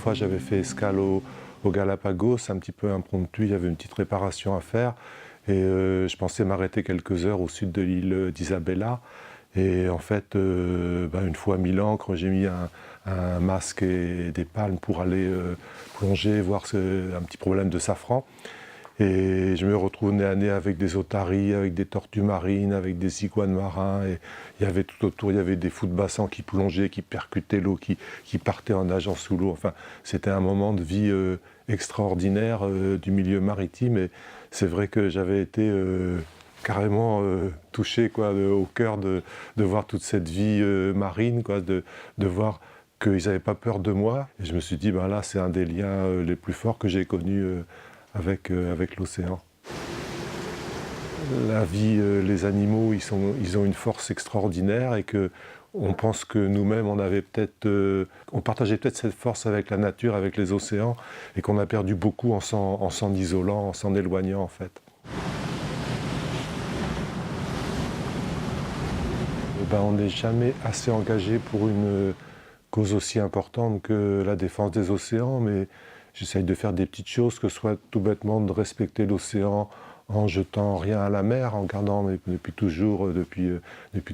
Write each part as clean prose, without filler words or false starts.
fois, j'avais fait escale au Galapagos, un petit peu impromptu, il y avait une petite réparation à faire. Et je pensais m'arrêter quelques heures au sud de l'île d'Isabella. Et en fait, une fois mis l'ancre, j'ai mis un masque et des palmes pour aller plonger, voir un petit problème de safran. Et je me retrouve nez à nez avec des otaries, avec des tortues marines, avec des iguanes marins. Et il y avait tout autour, il y avait des fous de bassin qui plongeaient, qui percutaient l'eau, qui partaient en nageant sous l'eau. Enfin, c'était un moment de vie extraordinaire du milieu maritime. Et c'est vrai que j'avais été carrément touché au cœur de voir toute cette vie marine, de voir qu'ils n'avaient pas peur de moi. Et je me suis dit, là, c'est un des liens les plus forts que j'ai connus avec l'océan. La vie, les animaux, ils ont une force extraordinaire et que on pense que nous-mêmes, on partageait peut-être cette force avec la nature, avec les océans, et qu'on a perdu beaucoup en s'en isolant, en s'en éloignant en fait. On n'est jamais assez engagé pour une cause aussi importante que la défense des océans, mais j'essaye de faire des petites choses, que ce soit tout bêtement de respecter l'océan en jetant rien à la mer, en gardant, depuis toujours, depuis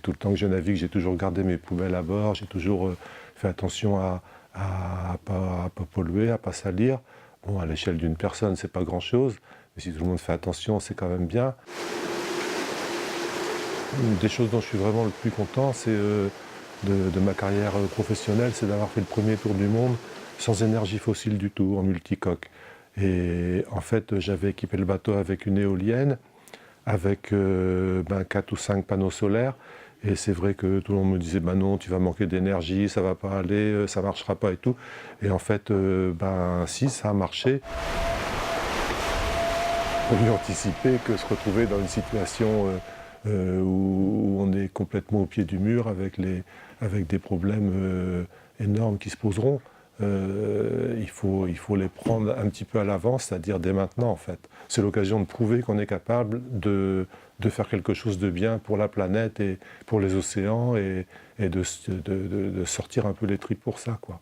tout le temps que je navigue, j'ai toujours gardé mes poubelles à bord, j'ai toujours fait attention à pas polluer, à pas salir. Bon, à l'échelle d'une personne, c'est pas grand-chose, mais si tout le monde fait attention, c'est quand même bien. Une des choses dont je suis vraiment le plus content, c'est de ma carrière professionnelle, c'est d'avoir fait le premier tour du monde sans énergie fossile du tout, en multicoque. Et en fait, j'avais équipé le bateau avec une éolienne, avec 4 ou 5 panneaux solaires. Et c'est vrai que tout le monde me disait, non, tu vas manquer d'énergie, ça va pas aller, ça marchera pas et tout. Et en fait, si, ça a marché. On mieux anticiper que se retrouver dans une situation où on est complètement au pied du mur avec des problèmes énormes qui se poseront. Il faut les prendre un petit peu à l'avance, c'est-à-dire dès maintenant en fait. C'est l'occasion de prouver qu'on est capable de faire quelque chose de bien pour la planète et pour les océans et de sortir un peu les tripes pour ça, quoi.